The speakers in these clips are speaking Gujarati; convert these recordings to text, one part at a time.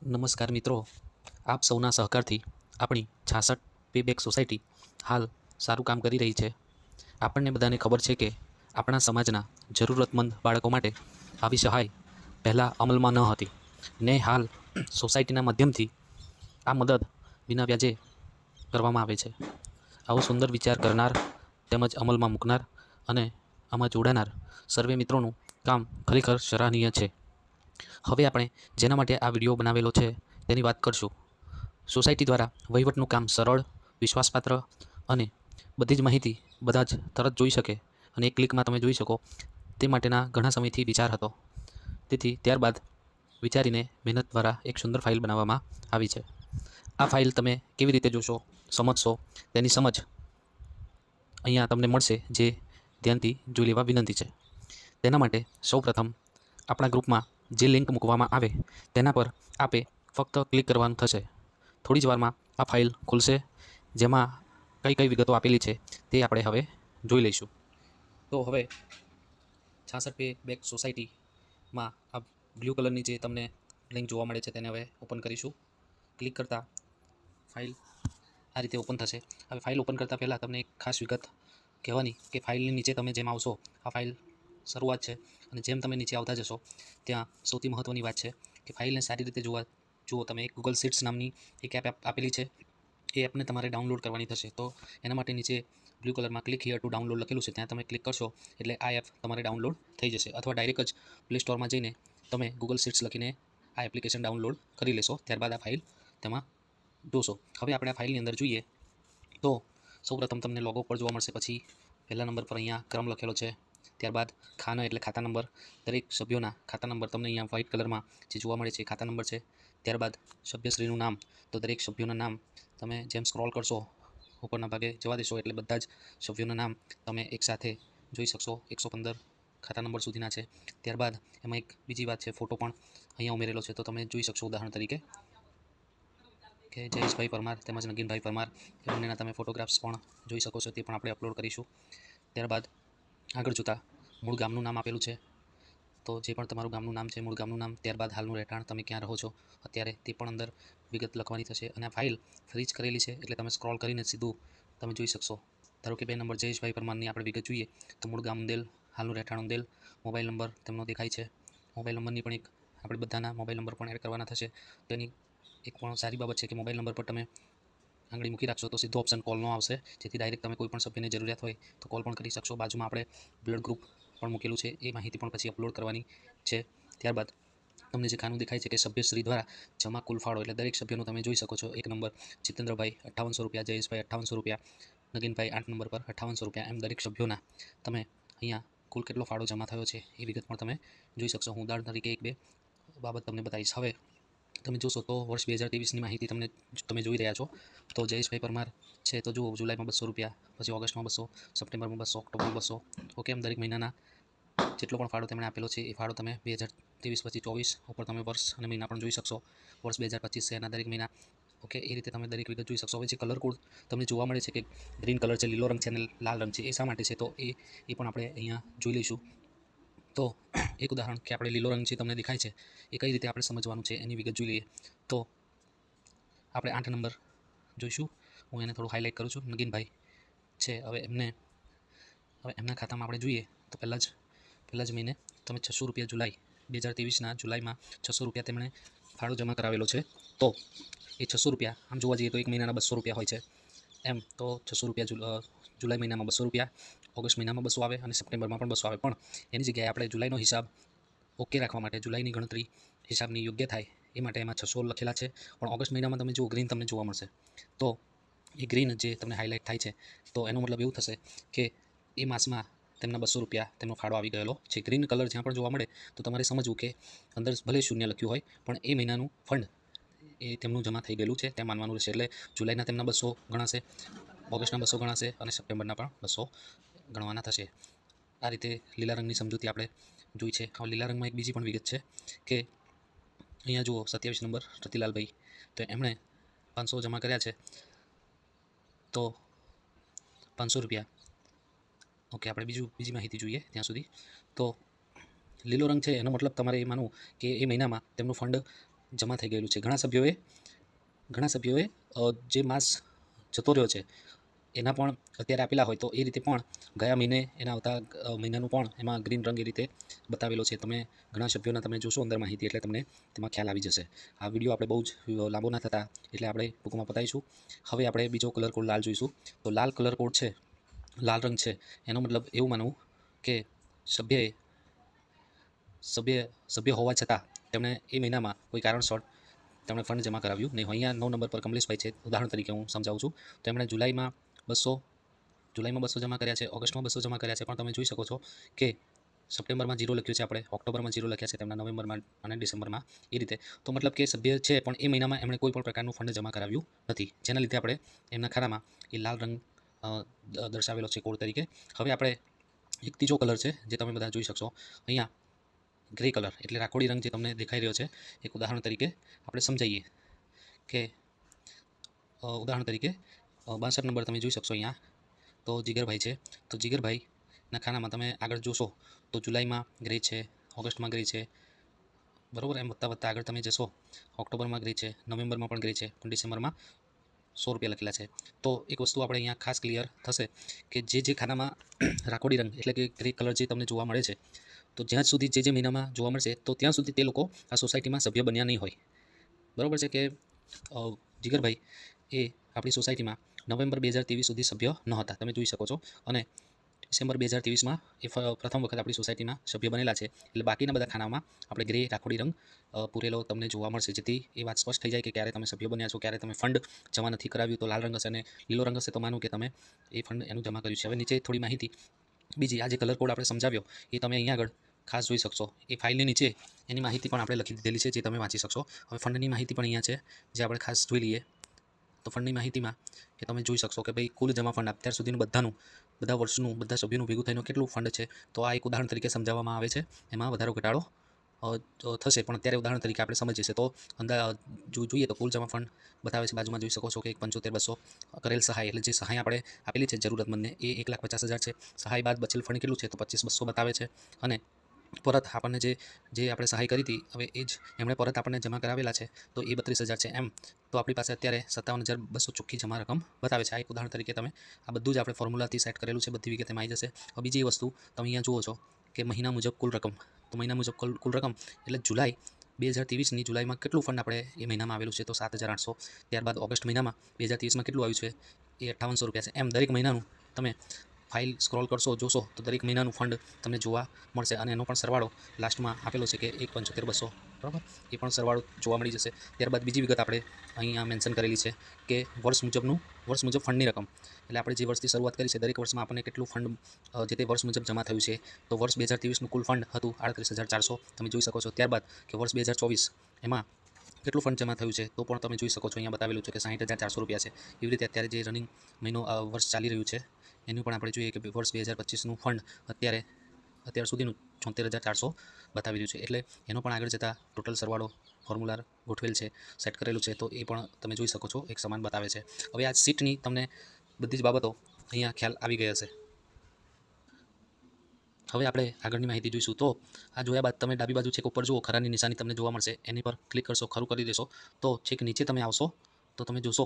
નમસ્કાર મિત્રો, આપ સૌના સહકારથી આપણી 66 પે બેક સોસાયટી હાલ સારું કામ કરી રહી છે. આપણને બધાને ખબર છે કે આપણા સમાજના જરૂરતમંદ બાળકો માટે આવી સહાય પહેલાં અમલમાં ન હતી ને હાલ સોસાયટીના માધ્યમથી આ મદદ વિના વ્યાજે કરવામાં આવે છે. આવો સુંદર વિચાર કરનાર તેમજ અમલમાં મૂકનાર અને આમાં જોડાનાર સર્વે મિત્રોનું કામ ખરેખર સરાહનીય છે. હવે આપણે જેના માટે આ વિડીયો બનાવેલો છે તેની વાત કરશું. સોસાયટી દ્વારા વહીવટનું કામ સરળ, વિશ્વાસપાત્ર અને બધી જ માહિતી બધા જ તરત જોઈ શકે અને એક ક્લિકમાં તમે જોઈ શકો તે માટેના ઘણા સમયથી વિચાર હતો. તેથી ત્યારબાદ વિચારીને મહેનત દ્વારા એક સુંદર ફાઇલ બનાવવામાં આવી છે. આ ફાઇલ તમે કેવી રીતે જોશો, સમજશો તેની સમજ અહીંયા તમને મળશે, જે ધ્યાનથી જોઈ લેવા વિનંતી છે. તેના માટે સૌપ્રથમ આપણા ગ્રુપમાં જે લિંક મૂકવામાં આવે તેના પર આપે ફક્ત ક્લિક કરવાનું થશે. થોડી જ વારમાં આ ફાઇલ ખુલશે, જેમાં કઈ કઈ વિગતો આપેલી છે તે આપણે હવે જોઈ લઈશું. તો હવે 66 પે બેક સોસાયટીમાં આ બ્લુ કલરની જે તમને લિંક જોવા મળે છે તેને હવે ઓપન કરીશું. ક્લિક કરતાં ફાઇલ આ રીતે ઓપન થશે. હવે ફાઇલ ઓપન કરતાં પહેલાં તમને એક ખાસ વિગત કહેવાની કે ફાઇલની નીચે તમે જેમ આવશો, આ ફાઇલ શરૂઆત છે અને જેમ તમે નીચે આવતા જશો ત્યાં સૌથી મહત્ત્વની વાત છે કે ફાઇલને સારી રીતે જુઓ તમે. એક ગૂગલ શીટ્સ નામની એક એપ આપેલી છે. એ એપને તમારે ડાઉનલોડ કરવાની થશે. તો એના માટે નીચે બ્લુ કલરમાં ક્લિક હિયર ટુ ડાઉનલોડ લખેલું છે, ત્યાં તમે ક્લિક કરશો એટલે આ એપ તમારે ડાઉનલોડ થઈ જશે. અથવા ડાયરેક્ટ જ પ્લે સ્ટોરમાં જઈને તમે ગૂગલ શીટ્સ લખીને આ એપ્લિકેશન ડાઉનલોડ કરી લેશો. ત્યારબાદ આ ફાઇલ તેમાં જોશો. હવે આપણે આ ફાઇલની અંદર જોઈએ તો સૌપ્રથમ તમને લોગો પર જોવા મળશે. પછી પહેલા નંબર પર અહીંયા ક્રમ લખેલો છે. ત્યારબાદ ખાના એટલે ખાતા નંબર, દરેક સભ્યોના ખાતા નંબર તમને અહીંયા વ્હાઇટ કલરમાં જે જોવા મળે છે એ ખાતા નંબર છે. ત્યારબાદ સભ્યશ્રીનું નામ, તો દરેક સભ્યોના નામ તમે જેમ સ્ક્રોલ કરશો ઉપરના ભાગે જવા દેશો એટલે બધા જ સભ્યોના નામ તમે એકસાથે જોઈ શકશો. 115 ખાતા નંબર સુધીના છે. ત્યારબાદ એમાં એક બીજી વાત છે, ફોટો પણ અહીંયા ઉમેરેલો છે. તો તમે જોઈ શકશો ઉદાહરણ તરીકે કે જયેશભાઈ પરમાર તેમજ નગીનભાઈ પરમાર, એ બંનેના તમે ફોટોગ્રાફ્સ પણ જોઈ શકો છો. તે પણ આપણે અપલોડ કરીશું. ત્યારબાદ આગળ જોતાં મૂળ ગામનું નામ આપેલું છે. તો જે પણ તમારું ગામનું નામ છે, મૂળ ગામનું નામ, ત્યારબાદ હાલનું રહેઠાણ, તમે ક્યાં રહો છો અત્યારે, તે પણ અંદર વિગત લખવાની થશે. અને આ ફાઇલ ફ્રીજ કરેલી છે એટલે તમે સ્ક્રોલ કરીને સીધું તમે જોઈ શકશો. ધારો કે 2 નંબર જયેશભાઈ પરમારની આપણે વિગત જોઈએ તો મૂળ ગામ ઉંદેલ, હાલનું રહેઠાણ ઉંદેલ, મોબાઈલ નંબર તેમનો દેખાય છે. મોબાઈલ નંબરની પણ એક આપણે બધાના મોબાઈલ નંબર પણ એડ કરવાના થશે. તો એની એક પણ સારી બાબત છે કે મોબાઈલ નંબર પર તમે આંગળી મૂકી રાખશો તો સીધો ઓપ્શન કોલનો આવશે, જેથી ડાયરેક્ટ તમે કોઈ પણ સભ્યને જરૂરિયાત હોય તો કોલ પણ કરી શકશો. બાજુમાં આપણે બ્લડ ગ્રુપ પણ મૂકેલું છે, એ માહિતી પણ પછી અપલોડ કરવાની છે. ત્યારબાદ તમને જે ખાનું દેખાય છે કે સભ્યશ્રી દ્વારા જમા કુલ ફાળો, એટલે દરેક સભ્યનું તમે જોઈ શકો છો. 1 નંબર જીતેન્દ્રભાઈ 5800 રૂપિયા, જયેશભાઈ 5800 રૂપિયા, નગીનભાઈ 8 નંબર પર 5800 રૂપિયા, એમ દરેક સભ્યોના તમે અહીંયા કુલ કેટલો ફાળો જમા થયો છે એ વિગત પણ તમે જોઈ શકશો. હું ઉદાહરણ તરીકે એક બે બાબત તમને બતાવીશ. હવે તમે જોશો તો વર્ષ 2023ની માહિતી તમે જોઈ રહ્યા છો. તો જયેશભાઈ પરમાર છે તો જુઓ, જુલાઈમાં 200 રૂપિયા, પછી ઓગસ્ટમાં 200, સપ્ટેમ્બરમાં 200, ઓક્ટોબરમાં 200. ઓકે, એમ દરેક મહિનાના જેટલો પણ ફાળો તેમણે આપેલો છે એ ફાળો તમે 2023 પછી 24 ઉપર તમે વર્ષ અને મહિના પણ જોઈ શકશો. વર્ષ 2025 છે એના દરેક મહિના. ઓકે, એ રીતે તમે દરેક વિગત જોઈ શકશો. હવે જે કલર કોડ તમને જોવા મળે છે કે ગ્રીન કલર છે, લીલો રંગ છે અને લાલ રંગ છે, એ શા માટે છે તો એ પણ આપણે અહીંયા જોઈ લઈશું. તો એક ઉદાહરણ કે આપણે લીલો રંગ જે તમને દેખાય છે એ કઈ રીતે આપણે સમજવાનું છે એની વિગત જોઈ લઈએ. તો આપણે 8 નંબર જોઈશું. હું એને થોડું હાઇલાઇટ કરું છું. નગીનભાઈ છે, હવે એમના ખાતામાં આપણે જોઈએ તો પહેલા જ મહિને તમે 600 રૂપિયા જુલાઈ 2023ના જુલાઈમાં 600 રૂપિયા તેમણે ફાળો જમા કરાવેલો છે. તો એ 600 રૂપિયા આમ જોવા જઈએ તો એક મહિનાના 200 રૂપિયા હોય છે. એમ તો 600 રૂપિયા જુલાઈ મહિનામાં 200 રૂપિયા, ઓગસ્ટ મહિનામાં 200 આવે અને સપ્ટેમ્બરમાં પણ 200 આવે. પણ એની જગ્યાએ આપણે જુલાઈનો હિસાબ ઓકે રાખવા માટે, જુલાઈની ગણતરી હિસાબની યોગ્ય થાય એ માટે એમાં 600 લખેલા છે. પણ ઓગસ્ટ મહિનામાં તમે જુઓ ગ્રીન તમને જોવા મળશે. તો એ ગ્રીન જે તમને હાઇલાઇટ થાય છે તો એનો મતલબ એવું થશે કે એ માસમાં તેમના 200 રૂપિયા તેમનો ફાળો આવી ગયેલો છે. ગ્રીન કલર જ્યાં પણ જોવા મળે તો તમારે સમજવું કે અંદર ભલે શૂન્ય લખ્યું હોય પણ એ મહિનાનું ફંડ એ તેમનું જમા થઈ ગયેલું છે ત્યાં માનવાનું રહેશે. એટલે જુલાઈના તેમના 200 ગણાશે, ઓગસ્ટના 200 ગણાશે અને સપ્ટેમ્બરના પણ 200 ગણવાના થશે. આ રીતે લીલા રંગની સમજૂતી આપણે જોઈ છે. હવે લીલા રંગમાં એક બીજી પણ વિગત છે કે અહીંયા જુઓ 27 નંબર રતિલાલભાઈ, તો એમણે 500 જમા કર્યા છે. તો 500 રૂપિયા. ઓકે, આપણે બીજી માહિતી જોઈએ ત્યાં સુધી. તો લીલો રંગ છે એનો મતલબ તમારે એ માનવું કે એ મહિનામાં તેમનું ફંડ જમા થઈ ગયેલું છે. ઘણા સભ્યોએ જે માસ જતો રહ્યો છે એના પણ અત્યારે આપેલા હોય તો એ રીતે પણ ગયા મહિને એના આવતા મહિનાનું પણ એમાં ગ્રીન રંગ એ રીતે બતાવેલો છે. તમે ઘણા સભ્યોના તમે જોશો અંદર માહિતી એટલે તમને તેમાં ખ્યાલ આવી જશે. આ વિડીયો આપણે બહુ જ લાંબો ના થતા એટલે આપણે ટૂંકમાં પતાવીશું. હવે આપણે બીજો કલર કોડ લાલ જોઈશું. તો લાલ કલર કોડ છે, લાલ રંગ છે, એનો મતલબ એવું માનવું કે સભ્યએ સભ્ય હોવા છતાં તેમણે એ મહિનામાં કોઈ કારણસર તેમણે ફંડ જમા કરાવ્યું નહીં. અહીંયા 9 નંબર પર કમલેશભાઈ છે, ઉદાહરણ તરીકે હું સમજાવું છું. તો એમણે જુલાઈમાં 200 જમા કર્યા છે, ઓગસ્ટમાં 200 જમા કર્યા છે, પણ તમે જોઈ શકો છો કે સપ્ટેમ્બરમાં 0 લખ્યું છે, આપણે ઓક્ટોબરમાં 0 લખ્યા છે, તેમના નવેમ્બરમાં અને ડિસેમ્બરમાં એ રીતે. તો મતલબ કે સભ્ય છે પણ એ મહિનામાં એમણે કોઈ પણ પ્રકારનું ફંડ જમા કરાવ્યું નથી, જેના લીધે આપણે એમના ખાતામાં એ લાલ રંગ દર્શાવેલો છે કોડ તરીકે. હવે આપણે એક ત્રીજો કલર છે જે તમે બધા જોઈ શકશો અહીંયા, ગ્રે કલર એટલે રાખોડી રંગ જે તમને દેખાઈ રહ્યો છે. એક ઉદાહરણ તરીકે આપણે સમજાવીએ કે ઉદાહરણ તરીકે 62 નંબર તમે જોઈ શકશો અહીંયા. તો જીગરભાઈ છે, તો જીગરભાઈના ખાનામાં તમે આગળ જોશો તો જુલાઈમાં ગ્રે છે, ઓગસ્ટમાં ગ્રે છે, બરાબર. એમ વધતા આગળ તમે જશો, ઓક્ટોબરમાં ગ્રે છે, નવેમ્બરમાં પણ ગ્રે છે, પણ ડિસેમ્બરમાં 100 રૂપિયા લખેલા છે. તો એક વસ્તુ આપણે અહીંયા ખાસ ક્લિયર થશે કે જે ખાનામાં રાખોડી રંગ એટલે કે ગ્રે કલર જે તમને જોવા મળે છે, તો જ્યાં સુધી જે મહિનામાં જોવા મળશે તો ત્યાં સુધી તે લોકો આ સોસાયટીમાં સભ્ય બન્યા નહીં હોય. બરાબર છે કે જીગરભાઈ એ આપણી સોસાયટીમાં નવેમ્બર 2023 સુધી સભ્ય ન હતા, તમે જોઈ શકો છો. અને ડિસેમ્બર 2023માં એ પ્રથમ વખત આપણી સોસાયટીના સભ્ય બનેલા છે. એટલે બાકીના બધા ખાનામાં આપણે ગ્રે રાખોડી રંગ પૂરેલો તમને જોવા મળશે, જેથી એ વાત સ્પષ્ટ થઈ જાય કે ક્યારે તમે સભ્ય બન્યા છો, ક્યારે તમે ફંડ જમા નથી કરાવ્યું. તો લાલ રંગ હશે અને લીલો રંગ હશે તો માનું કે તમે એ ફંડ એનું જમા કર્યું છે. હવે નીચે થોડી માહિતી બીજી, આ જે કલર કોડ આપણે સમજાવ્યો એ તમે અહીંયા આગળ ખાસ જોઈ શકશો. એ ફાઇલની નીચે એની માહિતી પણ આપણે લખી દીધેલી છે, જે તમે વાંચી શકશો. હવે ફંડની માહિતી પણ અહીંયા છે, જે આપણે ખાસ જોઈ લઈએ. તો ફંડની માહિતીમાં એ તમે જોઈ શકશો કે ભાઈ કુલ જમા ફંડ અત્યાર સુધીનું બધા વર્ષનું બધા સભ્યોનું ભેગું થઈને કેટલું ફંડ છે. તો આ એક ઉદાહરણ તરીકે સમજાવવામાં આવે છે, એમાં વધારો ઘટાડો થશે, પણ અત્યારે ઉદાહરણ તરીકે આપણે સમજીએ. તો જોઈએ તો કુલ જમા ફંડ બતાવે છે, બાજુમાં જોઈ શકો છો કે 75,200 કરેલ સહાય એટલે જે સહાય આપણે આપેલી છે જરૂરતમંદને એ 1,50,000 છે. સહાય બાદ બચેલ ફંડ કેટલું છે તો 25,200 બતાવે છે. અને પરત આપણને જે આપણે સહાય કરી હતી હવે એ જ એમણે પરત આપણને જમા કરાવેલા છે તો એ 32,000 છે. એમ તો આપણી પાસે અત્યારે 57,200 ચોખ્ખી જમા રકમ બતાવે છે. આ એક ઉદાહરણ તરીકે તમે આ બધું જ આપણે ફોર્મ્યુલાથી સેટ કરેલું છે, બધી વિગત એમાં આવી જશે. હવે બીજી વસ્તુ તમે અહીંયા જુઓ છો કે મહિના મુજબ કુલ રકમ, તો મહિના મુજબ કુલ રકમ એટલે જુલાઈ 2023ની જુલાઈમાં કેટલું ફંડ આપણે એ મહિનામાં આવેલું છે તો 7,800. ત્યારબાદ ઓગસ્ટ મહિનામાં 2023માં કેટલું આવ્યું છે એ 5800 રૂપિયા છે. એમ દરેક મહિનાનું તમે ફાઇલ સ્ક્રોલ કરશો જોશો તો દરેક મહિનાનું ફંડ તમને જોવા મળશે, અને એનો પણ સરવાળો લાસ્ટમાં આપેલો છે કે 1,75,200, બરાબર. એ પણ સરવાળો જોવા મળી જશે. ત્યારબાદ બીજી વિગત આપણે અહીંયા મેન્શન કરેલી છે કે વર્ષ મુજબ ફંડની રકમ, એટલે આપણે જે વર્ષથી શરૂઆત કરી છે દરેક વર્ષમાં આપણને કેટલું ફંડ જે તે વર્ષ મુજબ જમા થયું છે. તો વર્ષ 2023નું કુલ ફંડ હતું 38,400, તમે જોઈ શકો છો. ત્યારબાદ કે વર્ષ 2024 એમાં કેટલું ફંડ જમા થયું છે તો પણ તમે જોઈ શકો છો, અહીંયા બતાવેલું છે કે 60,400 રૂપિયા છે. એવી રીતે અત્યારે જે રનિંગ મહિનો વર્ષ ચાલી રહ્યું છે એનું પણ આપણે જોઈએ કે વર્ષ 2025નું ફંડ અત્યાર સુધીનું 74,400 બતાવી રહ્યું છે. એટલે એનો પણ આગળ જતાં ટોટલ સરવાળો ફોર્મ્યુલા ગોઠવેલ છે, સેટ કરેલું છે, તો એ પણ તમે જોઈ શકો છો, એક સમાન બતાવે છે. હવે આ સીટની તમને બધી જ બાબતો અહીંયા ખ્યાલ આવી ગઈ હશે. હવે આપણે આગળની માહિતી જોઈશું. તો આ જોયા બાદ તમે ડાબી બાજુ છેક ઉપર જુઓ, ખરાની નિશાની તમને જોવા મળશે, એની પર ક્લિક કરશો, ખરું કરી દેશો તો છેક નીચે તમે આવશો તો તમે જોશો,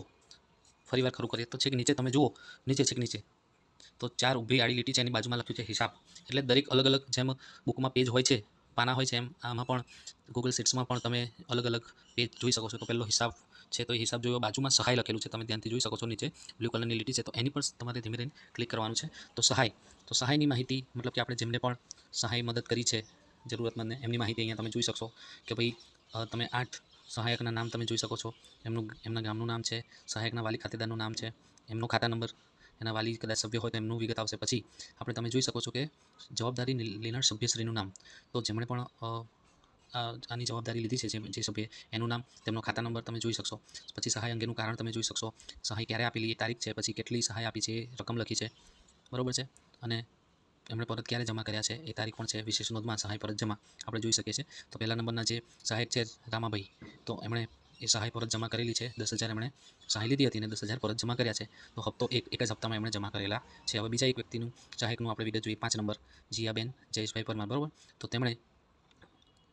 ફરીવાર ખરું કરીએ તો છેક નીચે તમે જુઓ, છેક નીચે તો 4 ઊભી આડી લીટી છે, એની બાજુમાં લખ્યું છે હિસાબ. એટલે દરેક અલગ અલગ જેમ બુકમાં પેજ હોય છે, પાના હોય છે, એમ આમાં પણ ગૂગલ શીટ્સમાં પણ તમે અલગ અલગ પેજ જોઈ શકો છો. તો પહેલો હિસાબ છે, તો એ હિસાબ જોયો, બાજુમાં સહાય લખેલું છે, તમે ધ્યાનથી જોઈ શકો છો. નીચે બ્લુ કલરની લીટી છે, તો એની પર તમારે ધીમે ધીમે ક્લિક કરવાનું છે. તો સહાયની માહિતી મતલબ કે આપણે જેમને પણ સહાય મદદ કરી છે જરૂરતમંદને એમની માહિતી અહીંયા તમે જોઈ શકશો કે ભાઈ તમે 8 સહાયકના નામ તમે જોઈ શકો છો. એમના ગામનું નામ છે, સહાયકના વાલી ખાતેદારનું નામ છે, એમનો ખાતા નંબર, એના વાલી કદાચ સભ્ય હોય તો એમનું વિગત આવશે. પછી આપણે તમે જોઈ શકો છો કે જવાબદારી લેનાર સભ્યશ્રીનું નામ, તો જેમણે પણ આની જવાબદારી લીધી છે જે સભ્ય, એનું નામ, તેમનો ખાતા નંબર તમે જોઈ શકશો. પછી સહાય અંગેનું કારણ તમે જોઈ શકશો, સહાય ક્યારે આપેલી એ તારીખ છે, પછી કેટલી સહાય આપી છે એ રકમ લખી છે, બરાબર છે. અને એમણે પરત ક્યારે જમા કર્યા છે એ તારીખ પણ છે. વિશેષ નોંધમાં સહાય પરત જમા આપણે જોઈ શકીએ છીએ. તો પહેલા નંબરના જે સહાયક છે રામાભાઈ, તો એમણે એ સહાય પરત જમા કરેલી છે, 10,000 એમણે સહાય લીધી હતી અને 10,000 પરત જમા કર્યા છે. તો હપ્તો એક જ હપ્તામાં એમણે જમા કરેલા છે. હવે બીજા એક વ્યક્તિનું સહાયકનું આપણે વિગત જોઈએ, 5 નંબર જીયાબેન જયેશભાઈ પરમાર, બરાબર. તો તેમણે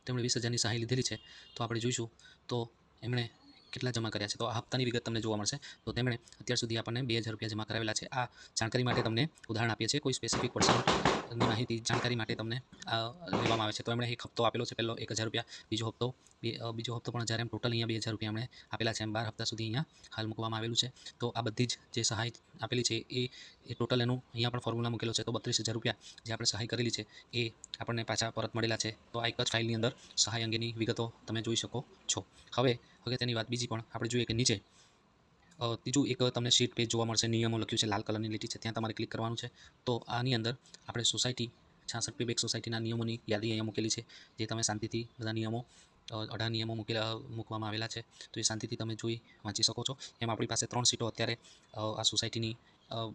તેમણે 20,000ની સહાય લીધેલી છે. તો આપણે જોઈશું તો એમણે કેટલા જમા કર્યા છે. તો આ હપ્તાની વિગત તમને જોવા મળશે. તો તેમણે અત્યાર સુધી આપણને 2,000 રૂપિયા જમા કરાવેલા છે. આ જાણકારી માટે તમને ઉદાહરણ આપીએ છીએ. કોઈ સ્પેસિફિક પર્સનની માહિતી જાણકારી માટે તમને લેવામાં આવે છે. તો એમણે એક હપ્તો આપેલો છે, પહેલો 1,000 રૂપિયા, બીજો હપ્તો પણ 1,000, એમ ટોટલ અહીંયા 2,000 રૂપિયા એમણે આપેલા છે. એમ 12 હપ્તા સુધી અહીંયા હાલ મૂકવામાં આવેલું છે. તો આ બધી જ જે સહાય આપેલી છે એ ટોટલ એનું અહીંયા પણ ફોર્મ્યુલા મૂકેલો છે. તો 32,000 રૂપિયા જે આપણે સહાય કરેલી છે એ આપણને પાછા પરત મળેલા છે. તો આ એક જ ફાઇલની અંદર સહાય અંગેની વિગતો તમે જોઈ શકો છો. હવે તેની વાત બીજી પણ આપણે જોઈએ કે નીચે ત્રીજું એક તમને શીટ પેજ જોવા મળશે. નિયમો લખ્યું છે, લાલ કલરની લીટી છે, ત્યાં તમારે ક્લિક કરવાનું છે. તો આની અંદર આપણે સોસાયટી 66 પે બેક સોસાયટીના નિયમોની યાદી અહીંયા મૂકેલી છે, જે તમે શાંતિથી બધા નિયમો 18 નિયમો મૂકવામાં આવેલા છે. તો એ શાંતિથી તમે જોઈ વાંચી શકો છો. એમ આપણી પાસે 3 સીટો અત્યારે આ સોસાયટીની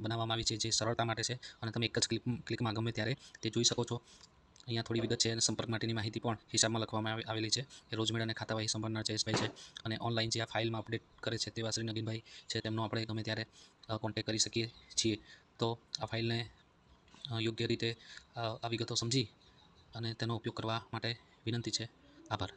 બનાવવામાં આવી છે, જે સરળતા માટે છે અને તમે એક જ ક્લિકમાં ગમે ત્યારે તે જોઈ શકો છો. અહીંયા થોડી વિગત છે અને સંપર્ક માટેની માહિતી પણ હિસાબમાં લખવામાં આવેલી છે. એ રોજમેડ અને ખાતાવાહી સંભાળનાર જયેશભાઈ છે અને ઓનલાઈન જે આ ફાઇલમાં અપડેટ કરે છે તેવા શ્રી નગીનભાઈ છે. તેમનો આપણે ગમે ત્યારે કોન્ટેક્ટ કરી શકીએ છીએ. તો આ ફાઇલને યોગ્ય રીતે આ વિગતો સમજી અને તેનો ઉપયોગ કરવા માટે વિનંતી છે. આભાર.